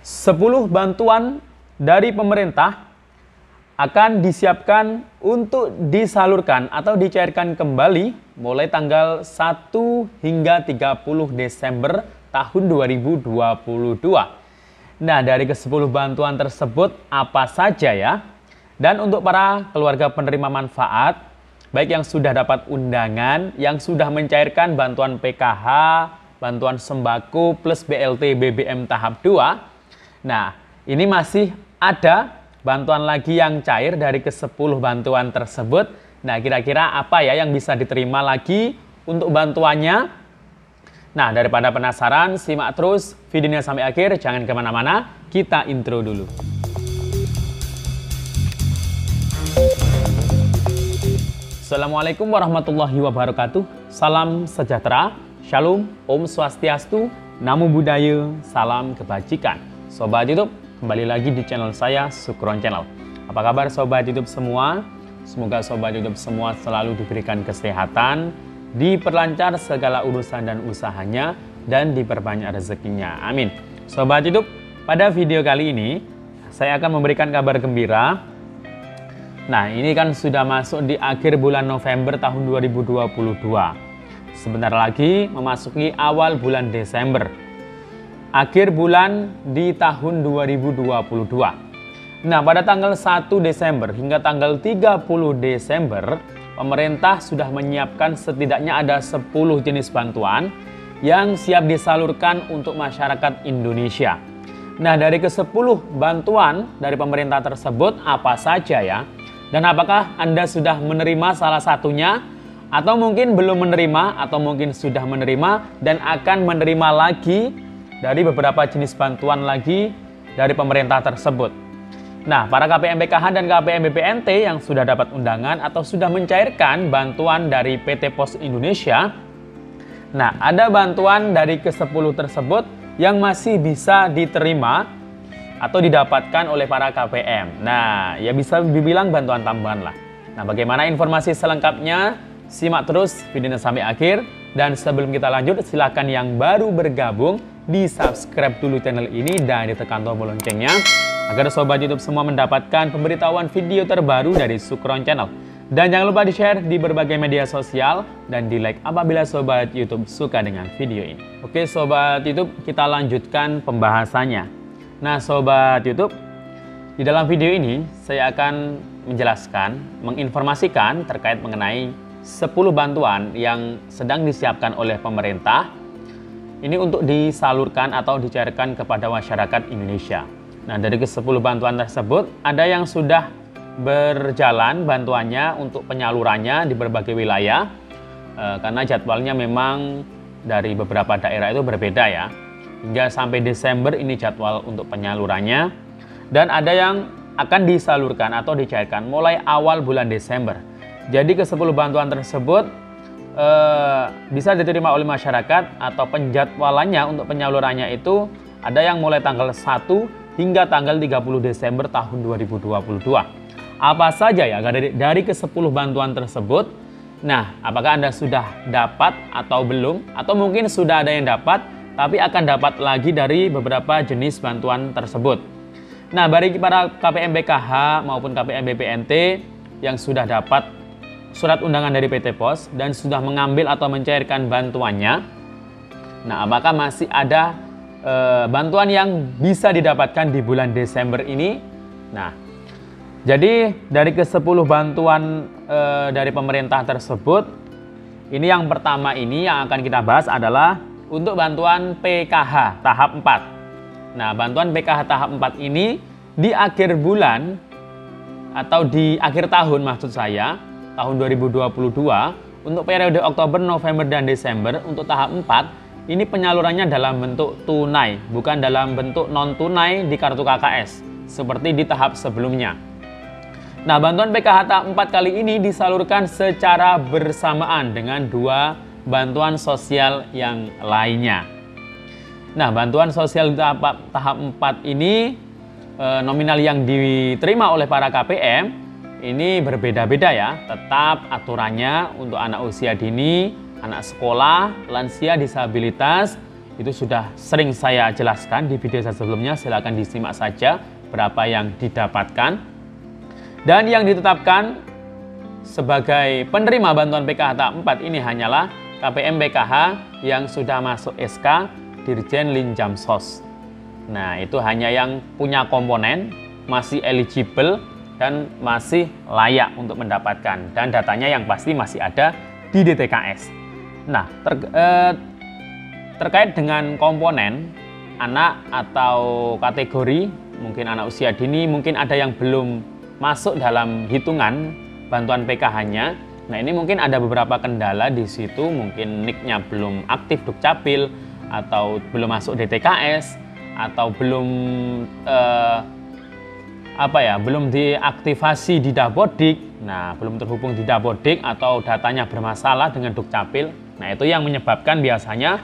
10 bantuan dari pemerintah akan disiapkan untuk disalurkan atau dicairkan kembali mulai tanggal 1 hingga 30 Desember tahun 2022. Nah, dari ke-10 bantuan tersebut apa saja ya? Dan untuk para keluarga penerima manfaat, baik yang sudah dapat undangan, yang sudah mencairkan bantuan PKH, bantuan sembako plus BLT BBM tahap 2, nah, ini masih ada bantuan lagi yang cair dari ke-10 bantuan tersebut. Nah, kira-kira apa ya yang bisa diterima lagi untuk bantuannya? Nah, daripada penasaran, simak terus videonya sampai akhir. Jangan kemana-mana, kita intro dulu. Assalamualaikum warahmatullahi wabarakatuh. Salam sejahtera, shalom, om swastiastu, namo buddhaya, salam kebajikan. Sobat YouTube, kembali lagi di channel saya, Sukron Channel. Apa kabar Sobat YouTube semua? Semoga Sobat YouTube semua selalu diberikan kesehatan, diperlancar segala urusan dan usahanya, dan diperbanyak rezekinya. Amin. Sobat YouTube, pada video kali ini, saya akan memberikan kabar gembira. Nah, ini kan sudah masuk di akhir bulan November tahun 2022. Sebentar lagi memasuki awal bulan Desember. Akhir bulan di tahun 2022. Nah, pada tanggal 1 Desember hingga tanggal 30 Desember, pemerintah sudah menyiapkan setidaknya ada 10 jenis bantuan yang siap disalurkan untuk masyarakat Indonesia. Nah, dari ke-10 bantuan dari pemerintah tersebut apa saja ya? Dan apakah Anda sudah menerima salah satunya? Atau mungkin belum menerima, atau mungkin sudah menerima dan akan menerima lagi dari beberapa jenis bantuan lagi dari pemerintah tersebut. Nah, para KPM PKH dan KPM BPNT yang sudah dapat undangan atau sudah mencairkan bantuan dari PT Pos Indonesia, nah, ada bantuan dari ke-10 tersebut yang masih bisa diterima atau didapatkan oleh para KPM. Nah, ya bisa dibilang bantuan tambahan lah. Nah, bagaimana informasi selengkapnya? Simak terus videonya sampai akhir. Dan sebelum kita lanjut, silakan yang baru bergabung di-subscribe dulu channel ini dan ditekan tombol loncengnya agar Sobat YouTube semua mendapatkan pemberitahuan video terbaru dari Sukron Channel. Dan jangan lupa di-share di berbagai media sosial dan di-like apabila Sobat YouTube suka dengan video ini. Oke Sobat YouTube, kita lanjutkan pembahasannya. Nah Sobat YouTube, di dalam video ini saya akan menjelaskan, menginformasikan terkait mengenai 10 bantuan yang sedang disiapkan oleh pemerintah. Ini untuk disalurkan atau dicairkan kepada masyarakat Indonesia. Nah, dari ke-10 bantuan tersebut, ada yang sudah berjalan bantuannya untuk penyalurannya di berbagai wilayah. Karena jadwalnya memang dari beberapa daerah itu berbeda ya. Hingga sampai Desember ini jadwal untuk penyalurannya. Dan ada yang akan disalurkan atau dicairkan mulai awal bulan Desember. Jadi ke-10 bantuan tersebut bisa diterima oleh masyarakat atau penjadwalannya untuk penyalurannya itu ada yang mulai tanggal 1 hingga tanggal 30 Desember tahun 2022. Apa saja ya dari ke-10 bantuan tersebut? Nah, apakah Anda sudah dapat atau belum? Atau mungkin sudah ada yang dapat, tapi akan dapat lagi dari beberapa jenis bantuan tersebut. Nah, bagi para KPM BKH maupun KPM BPNT yang sudah dapat surat undangan dari PT Pos dan sudah mengambil atau mencairkan bantuannya. Nah, apakah masih ada bantuan yang bisa didapatkan di bulan Desember ini? Nah, jadi dari ke-10 bantuan dari pemerintah tersebut, ini yang pertama ini yang akan kita bahas adalah untuk bantuan PKH tahap 4. Nah, bantuan PKH tahap 4 ini di akhir bulan atau di akhir tahun maksud saya, tahun 2022 untuk periode Oktober, November, dan Desember untuk tahap 4 ini penyalurannya dalam bentuk tunai, bukan dalam bentuk non-tunai di kartu KKS seperti di tahap sebelumnya. Nah, bantuan PKH tahap 4 kali ini disalurkan secara bersamaan dengan 2 bantuan sosial yang lainnya. Nah, bantuan sosial tahap 4 ini nominal yang diterima oleh para KPM ini berbeda-beda ya, tetap aturannya untuk anak usia dini, anak sekolah, lansia, disabilitas, itu sudah sering saya jelaskan di video saya sebelumnya, silahkan disimak saja berapa yang didapatkan. Dan yang ditetapkan sebagai penerima bantuan PKH tahap 4 ini hanyalah KPM PKH yang sudah masuk SK Dirjen Linjamsos. Nah, itu hanya yang punya komponen, masih eligible, dan masih layak untuk mendapatkan. Dan datanya yang pasti masih ada di DTKS. Nah, terkait dengan komponen anak atau kategori, mungkin anak usia dini, mungkin ada yang belum masuk dalam hitungan bantuan PKH-nya. Nah, ini mungkin ada beberapa kendala di situ, mungkin NIK-nya belum aktif Dukcapil, atau belum masuk DTKS, atau belum belum diaktifasi di Dapodik. Nah, belum terhubung di Dapodik atau datanya bermasalah dengan Dukcapil. Nah, itu yang menyebabkan biasanya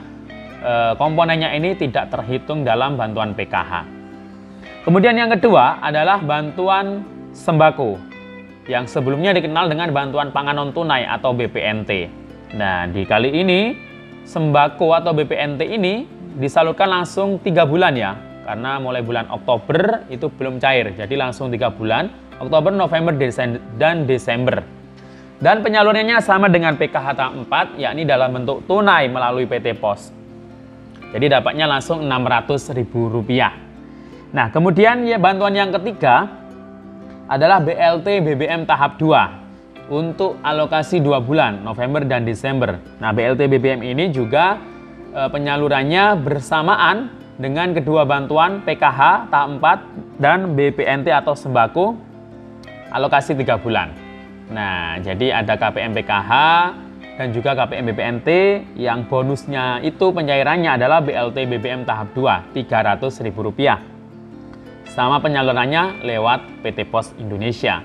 komponennya ini tidak terhitung dalam bantuan PKH. Kemudian yang kedua adalah bantuan sembako, yang sebelumnya dikenal dengan bantuan pangan non tunai atau BPNT. Nah, di kali ini sembako atau BPNT ini disalurkan langsung 3 bulan ya, karena mulai bulan Oktober itu belum cair, jadi langsung 3 bulan, Oktober, November, dan Desember. Dan penyalurannya sama dengan PKH tahap 4, yakni dalam bentuk tunai melalui PT Pos. Jadi dapatnya langsung Rp600.000. Nah, kemudian ya, bantuan yang ketiga adalah BLT BBM tahap 2 untuk alokasi 2 bulan, November dan Desember. Nah, BLT BBM ini juga penyalurannya bersamaan dengan kedua bantuan PKH tahap 4 dan BPNT atau sembako alokasi 3 bulan. Nah, jadi ada KPM PKH dan juga KPM BPNT yang bonusnya itu pencairannya adalah BLT BBM tahap 2 Rp300.000 sama penyalurannya lewat PT Pos Indonesia.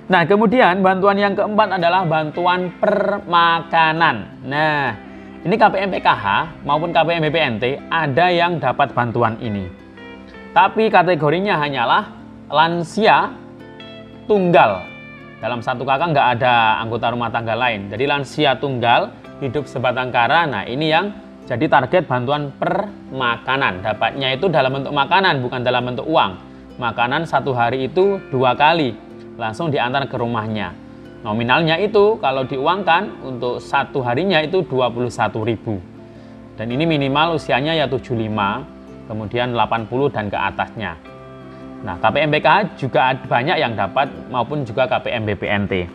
Nah, kemudian bantuan yang keempat adalah bantuan permakanan. Nah, ini KPM PKH maupun KPM BPNT ada yang dapat bantuan ini, tapi kategorinya hanyalah lansia tunggal. Dalam satu kakak nggak ada anggota rumah tangga lain. Jadi lansia tunggal, hidup sebatang kara. Nah, ini yang jadi target bantuan permakanan. Dapatnya itu dalam bentuk makanan, bukan dalam bentuk uang. Makanan 1 hari itu 2 kali, langsung diantar ke rumahnya. Nominalnya itu kalau diuangkan untuk 1 harinya itu 21.000. Dan ini minimal usianya ya 75, kemudian 80 dan ke atasnya. Nah, KPM PKH juga banyak yang dapat maupun juga KPM BPNT.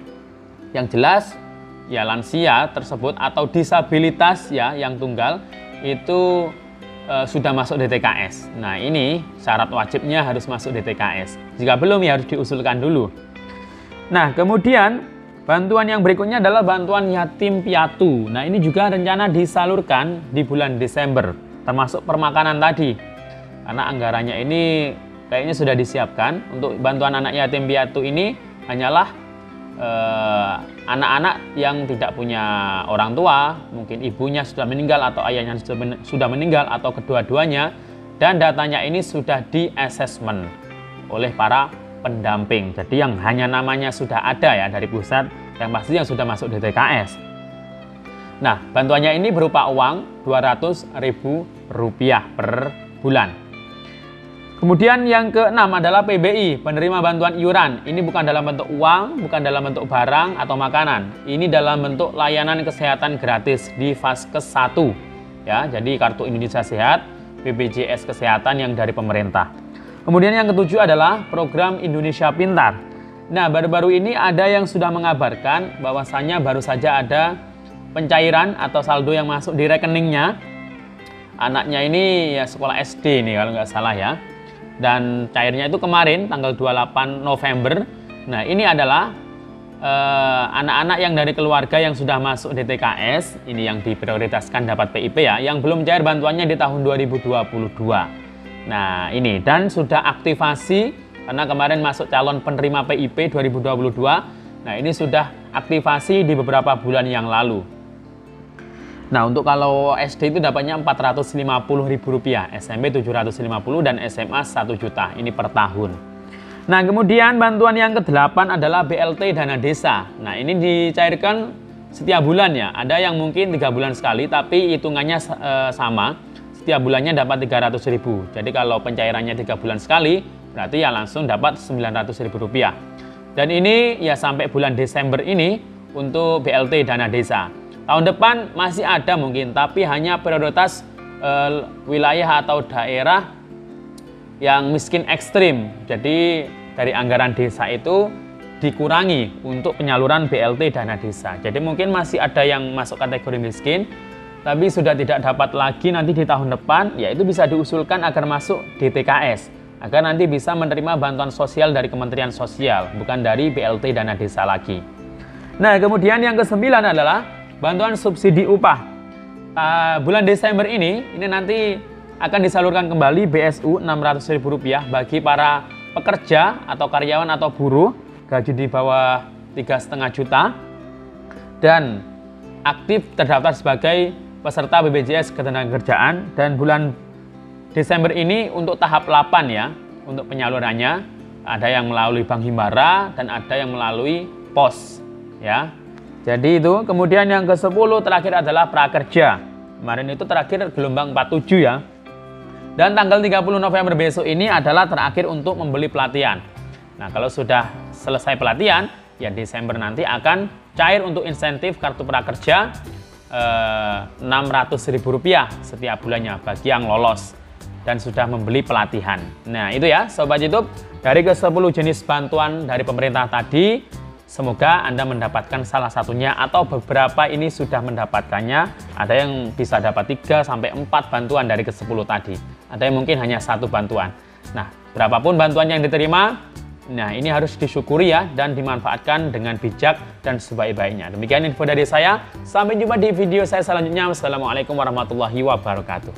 Yang jelas ya lansia tersebut atau disabilitas ya yang tunggal itu sudah masuk DTKS. Nah, ini syarat wajibnya harus masuk DTKS. Jika belum ya harus diusulkan dulu. Nah, kemudian bantuan yang berikutnya adalah bantuan yatim piatu. Nah, ini juga rencana disalurkan di bulan Desember, termasuk permakanan tadi. Karena anggarannya ini kayaknya sudah disiapkan. Untuk bantuan anak yatim piatu ini hanyalah anak-anak yang tidak punya orang tua, mungkin ibunya sudah meninggal atau ayahnya sudah meninggal atau kedua-duanya, dan datanya ini sudah di-assessment oleh para pendamping. Jadi yang hanya namanya sudah ada ya dari pusat, yang pasti yang sudah masuk DTKS. Nah, bantuannya ini berupa uang Rp200.000 per bulan. Kemudian yang keenam adalah PBI, penerima bantuan iuran. Ini bukan dalam bentuk uang, bukan dalam bentuk barang atau makanan. Ini dalam bentuk layanan kesehatan gratis di Vaskes 1. Ya, jadi Kartu Indonesia Sehat, BPJS Kesehatan yang dari pemerintah. Kemudian yang ketujuh adalah program Indonesia Pintar. Nah, baru-baru ini ada yang sudah mengabarkan bahwasannya baru saja ada pencairan atau saldo yang masuk di rekeningnya. Anaknya ini ya sekolah SD nih kalau nggak salah ya. Dan cairnya itu kemarin tanggal 28 November. Nah, ini adalah anak-anak yang dari keluarga yang sudah masuk DTKS, ini yang diprioritaskan dapat PIP ya, yang belum cair bantuannya di tahun 2022. Nah, ini dan sudah aktivasi karena kemarin masuk calon penerima PIP 2022. Nah, ini sudah aktivasi di beberapa bulan yang lalu. Nah, untuk kalau SD itu dapatnya Rp450.000, SMP 750 dan SMA 1 juta, ini per tahun. Nah, kemudian bantuan yang ke-8 adalah BLT Dana Desa. Nah, ini dicairkan setiap bulan ya. Ada yang mungkin 3 bulan sekali, tapi hitungannya sama. setiap bulannya dapat 300.000. Jadi kalau pencairannya 3 bulan sekali, berarti ya langsung dapat 900.000 rupiah. Dan ini ya sampai bulan Desember ini untuk BLT dana desa. Tahun depan masih ada mungkin, tapi hanya prioritas wilayah atau daerah yang miskin ekstrim. Jadi dari anggaran desa itu dikurangi untuk penyaluran BLT dana desa. Jadi mungkin masih ada yang masuk kategori miskin, tapi sudah tidak dapat lagi nanti di tahun depan, yaitu bisa diusulkan agar masuk DTKS, agar nanti bisa menerima bantuan sosial dari Kementerian Sosial, bukan dari BLT dana desa lagi. Nah, kemudian yang ke-9 adalah bantuan subsidi upah. Bulan Desember ini nanti akan disalurkan kembali BSU Rp600.000 bagi para pekerja atau karyawan atau buruh gaji di bawah 3,5 juta dan aktif terdaftar sebagai peserta BPJS Ketenagakerjaan. Dan bulan Desember ini untuk tahap 8 ya, untuk penyalurannya ada yang melalui Bank Himbara dan ada yang melalui pos ya. Jadi itu. Kemudian yang ke-10 terakhir adalah prakerja. Kemarin itu terakhir gelombang 47 ya. Dan tanggal 30 November besok ini adalah terakhir untuk membeli pelatihan. Nah, kalau sudah selesai pelatihan, ya Desember nanti akan cair untuk insentif kartu prakerja Rp600.000 setiap bulannya bagi yang lolos dan sudah membeli pelatihan. Nah, itu ya Sobat YouTube, dari ke-10 jenis bantuan dari pemerintah tadi, semoga Anda mendapatkan salah satunya atau beberapa ini sudah mendapatkannya. Ada yang bisa dapat 3 sampai 4 bantuan dari ke-10 tadi. Ada yang mungkin hanya 1 bantuan. Nah, berapapun bantuan yang diterima, nah ini harus disyukuri ya dan dimanfaatkan dengan bijak dan sebaik-baiknya. Demikian info dari saya. Sampai jumpa di video saya selanjutnya. Wassalamualaikum warahmatullahi wabarakatuh.